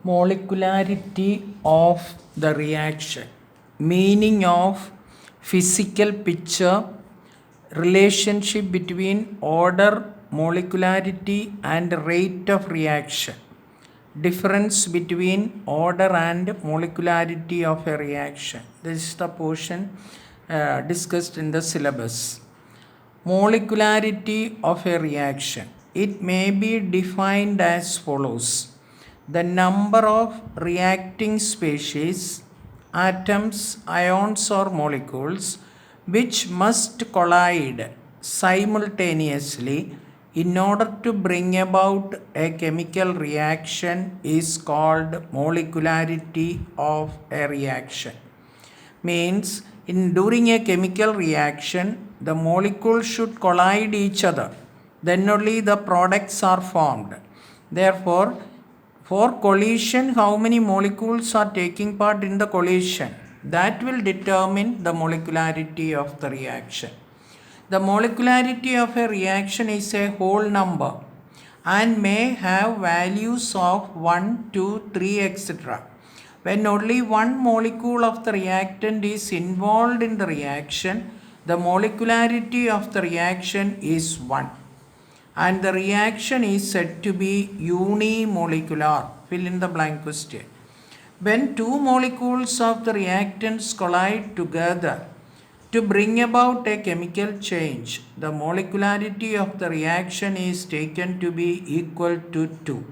Molecularity of the reaction, meaning of physical picture, relationship between order, molecularity and rate of reaction, difference between order and molecularity of a reaction. This is the portion discussed in the syllabus. Molecularity of a reaction, it may be defined as follows: the number of reacting species, atoms, ions or molecules which must collide simultaneously in order to bring about a chemical reaction is called molecularity of a reaction. Means during a chemical reaction, the molecules should collide each other, then only the products are formed. Therefore, for collision, how many molecules are taking part in the collision, that will determine the molecularity of the reaction. The molecularity of a reaction is a whole number and may have values of 1, 2, 3, etc. When only one molecule of the reactant is involved in the reaction, the molecularity of the reaction is 1. And the reaction is said to be unimolecular. Fill in the blank question. When two molecules of the reactants collide together to bring about a chemical change, the molecularity of the reaction is taken to be equal to 2.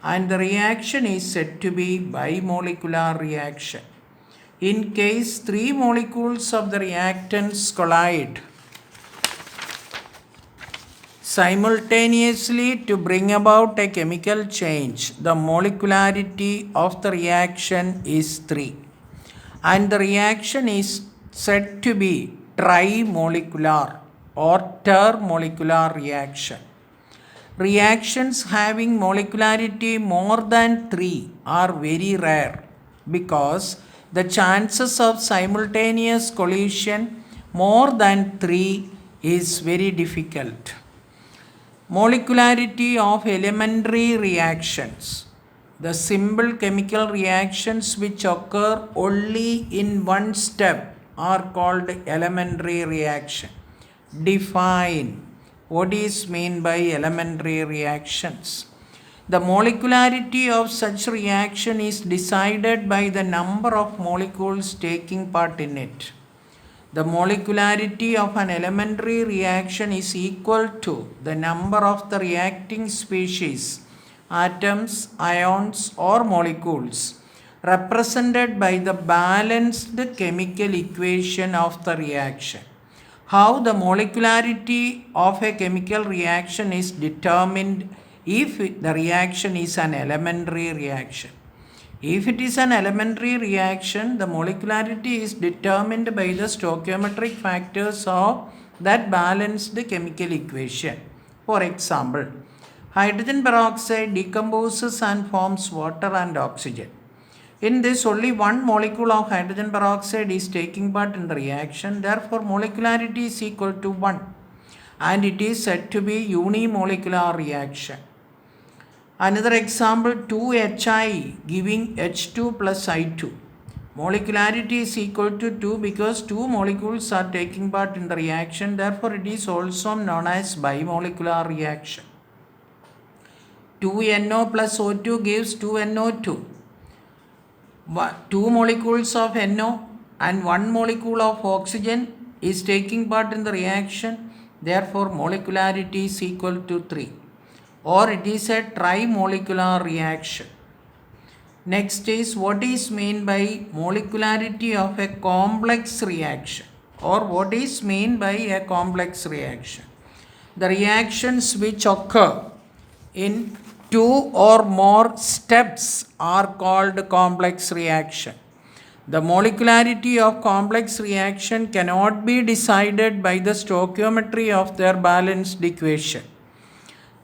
And the reaction is said to be bimolecular reaction. In case three molecules of the reactants collide simultaneously to bring about a chemical change, the molecularity of the reaction is 3. And the reaction is said to be trimolecular or termolecular reaction. Reactions having molecularity more than 3 are very rare because the chances of simultaneous collision more than 3 is very difficult. Molecularity of elementary reactions. The simple chemical reactions which occur only in one step are called elementary reaction. Define what is meant by elementary reactions. The molecularity of such reaction is decided by the number of molecules taking part in it. The molecularity of an elementary reaction is equal to the number of the reacting species, atoms, ions or molecules represented by the balanced chemical equation of the reaction. How the molecularity of a chemical reaction is determined if the reaction is an elementary reaction. If it is an elementary reaction, the molecularity is determined by the stoichiometric factors of that balanced chemical equation. For example, hydrogen peroxide decomposes and forms water and oxygen. In this, only one molecule of hydrogen peroxide is taking part in the reaction. Therefore, molecularity is equal to 1 and it is said to be unimolecular reaction. Another example, 2HI giving H2 plus I2. Molecularity is equal to 2 because two molecules are taking part in the reaction. Therefore, it is also known as bimolecular reaction. 2NO plus O2 gives 2NO2. Two molecules of NO and one molecule of oxygen is taking part in the reaction. Therefore, molecularity is equal to 3. Or it is a trimolecular reaction. Next is what is meant by molecularity of a complex reaction or what is meant by a complex reaction. The reactions which occur in 2 or more steps are called complex reaction. The molecularity of complex reaction cannot be decided by the stoichiometry of their balanced equation.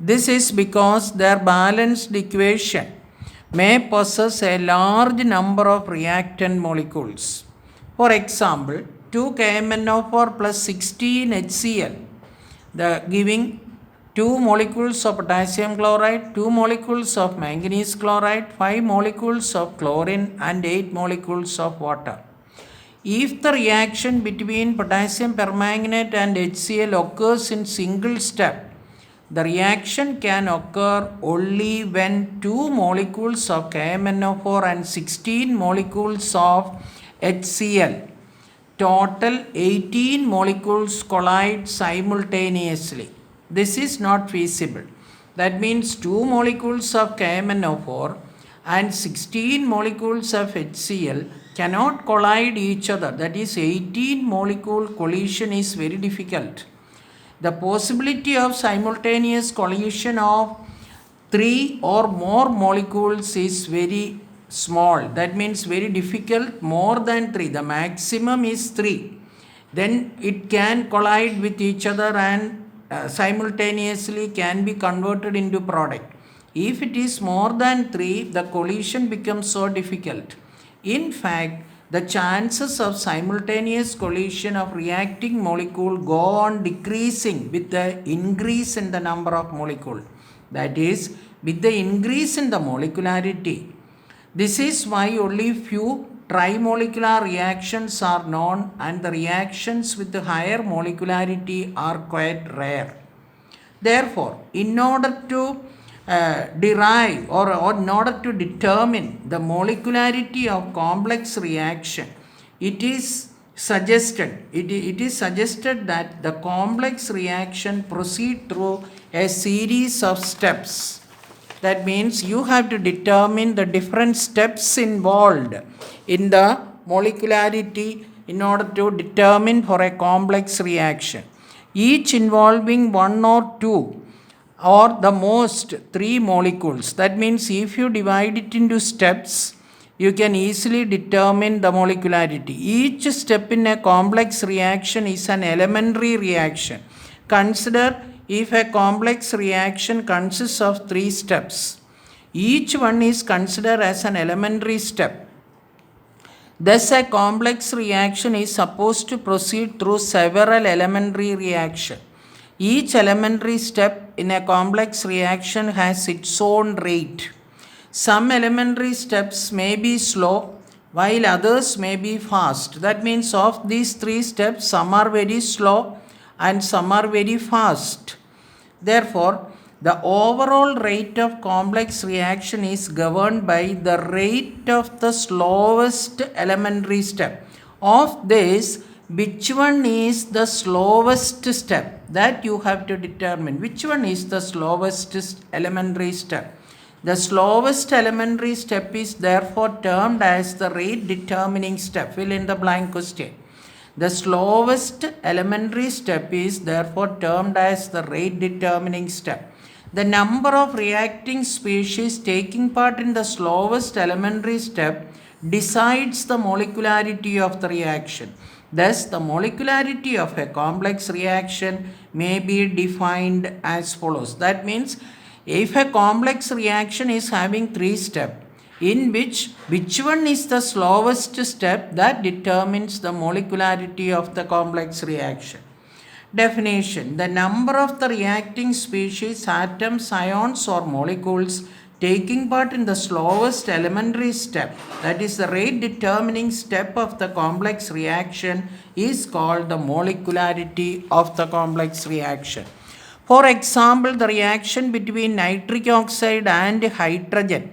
This is because their balanced equation may possess a large number of reactant molecules. For example, 2 KMnO4 plus 16 HCl, giving 2 molecules of potassium chloride, 2 molecules of manganese chloride, 5 molecules of chlorine, and 8 molecules of water. If the reaction between potassium permanganate and HCl occurs in single step, the reaction can occur only when 2 molecules of KMnO4 and 16 molecules of HCl, total 18 molecules, collide simultaneously. This is not feasible. That means 2 molecules of KMnO4 and 16 molecules of HCl cannot collide each other. That is, 18 molecule collision is very difficult. The possibility of simultaneous collision of 3 or more molecules is very small. That means very difficult, more than 3. The maximum is 3. Then it can collide with each other and simultaneously can be converted into product. If it is more than 3, the collision becomes so difficult. In fact, the chances of simultaneous collision of reacting molecule go on decreasing with the increase in the number of molecules. That is, with the increase in the molecularity. This is why only few trimolecular reactions are known, and the reactions with the higher molecularity are quite rare. Therefore, in order to derive or in order to determine the molecularity of complex reaction, it is suggested that the complex reaction proceed through a series of steps. That means you have to determine the different steps involved in the molecularity in order to determine for a complex reaction, each involving 1 or 2 or the most 3 molecules. That means if you divide it into steps, you can easily determine the molecularity. Each step in a complex reaction is an elementary reaction. Consider if a complex reaction consists of 3 steps. Each one is considered as an elementary step. Thus, a complex reaction is supposed to proceed through several elementary reactions. Each elementary step in a complex reaction has its own rate. Some elementary steps may be slow, while others may be fast. That means of these 3 steps, some are very slow and some are very fast. Therefore, the overall rate of complex reaction is governed by the rate of the slowest elementary step. Of this, which one is the slowest step? That you have to determine. Which one is the slowest elementary step? The slowest elementary step is therefore termed as the rate determining step. Fill in the blank question. The slowest elementary step is therefore termed as the rate determining step. The number of reacting species taking part in the slowest elementary step decides the molecularity of the reaction. Thus, the molecularity of a complex reaction may be defined as follows. That means, if a complex reaction is having 3 steps, in which one is the slowest step, that determines the molecularity of the complex reaction. Definition: the number of the reacting species, atoms, ions or molecules taking part in the slowest elementary step, that is the rate determining step of the complex reaction, is called the molecularity of the complex reaction. For example, the reaction between nitric oxide and hydrogen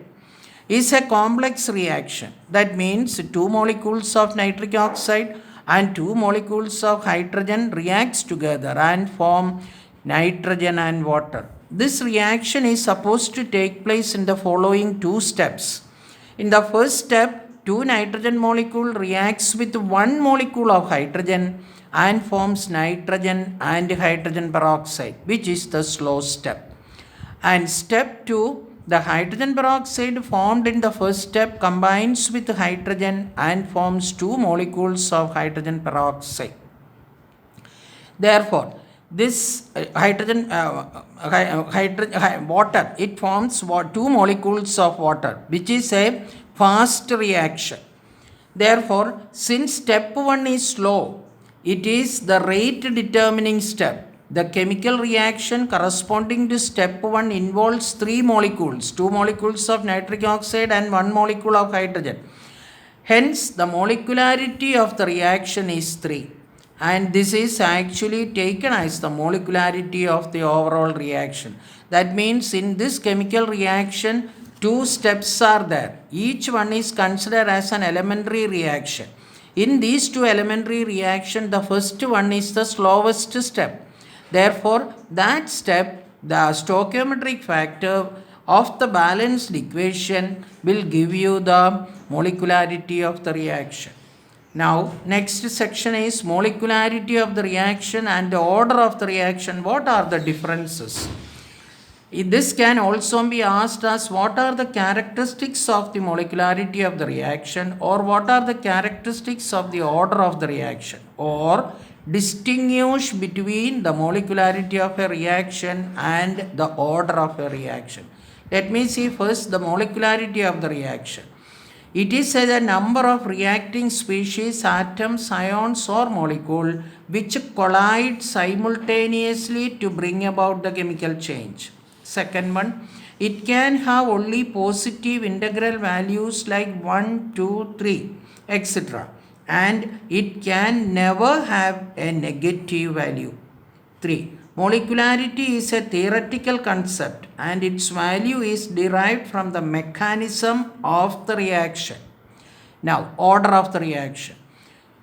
is a complex reaction. That means 2 molecules of nitric oxide and 2 molecules of hydrogen reacts together and form nitrogen and water. This reaction is supposed to take place in the following 2 steps. In the first step, 2 nitrogen molecule reacts with 1 molecule of hydrogen and forms nitrogen and hydrogen peroxide, which is the slow step. And step 2, the hydrogen peroxide formed in the first step combines with hydrogen and forms 2 molecules of hydrogen peroxide. Therefore, this water, it forms 2 molecules of water, which is a fast reaction. Therefore, since step 1 is slow, it is the rate determining step. the chemical reaction corresponding to step 1 involves 3 molecules, 2 molecules of nitric oxide and 1 molecule of hydrogen. Hence, the molecularity of the reaction is 3, and this is actually taken as the molecularity of the overall reaction. That means in this chemical reaction, 2 steps are there. Each one is considered as an elementary reaction. In these 2 elementary reactions, the first one is the slowest step. Therefore, that step, the stoichiometric factor of the balanced equation will give you the molecularity of the reaction. Now, next section is molecularity of the reaction and the order of the reaction. What are the differences? This can also be asked as what are the characteristics of the molecularity of the reaction, or what are the characteristics of the order of the reaction, or distinguish between the molecularity of a reaction and the order of a reaction. Let me see first the molecularity of the reaction. It is a number of reacting species, atoms, ions or molecule which collide simultaneously to bring about the chemical change. Second one, it can have only positive integral values like 1, 2, 3, etc. And it can never have a negative value. 3. Molecularity is a theoretical concept and its value is derived from the mechanism of the reaction. Now, order of the reaction.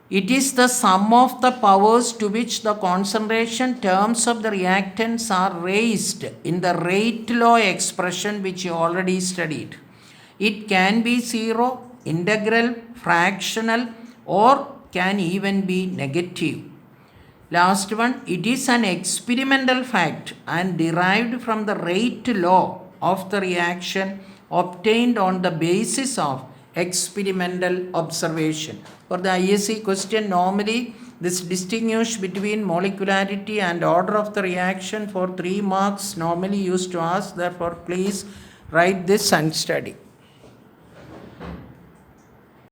It is the sum of the powers to which the concentration terms of the reactants are raised in the rate law expression which you already studied. It can be 0, integral, fractional, or can even be negative. Last one, it is an experimental fact and derived from the rate law of the reaction obtained on the basis of experimental observation. For the ISC question, normally this distinguish between molecularity and order of the reaction for 3 marks normally used to ask. Therefore, please write this and study.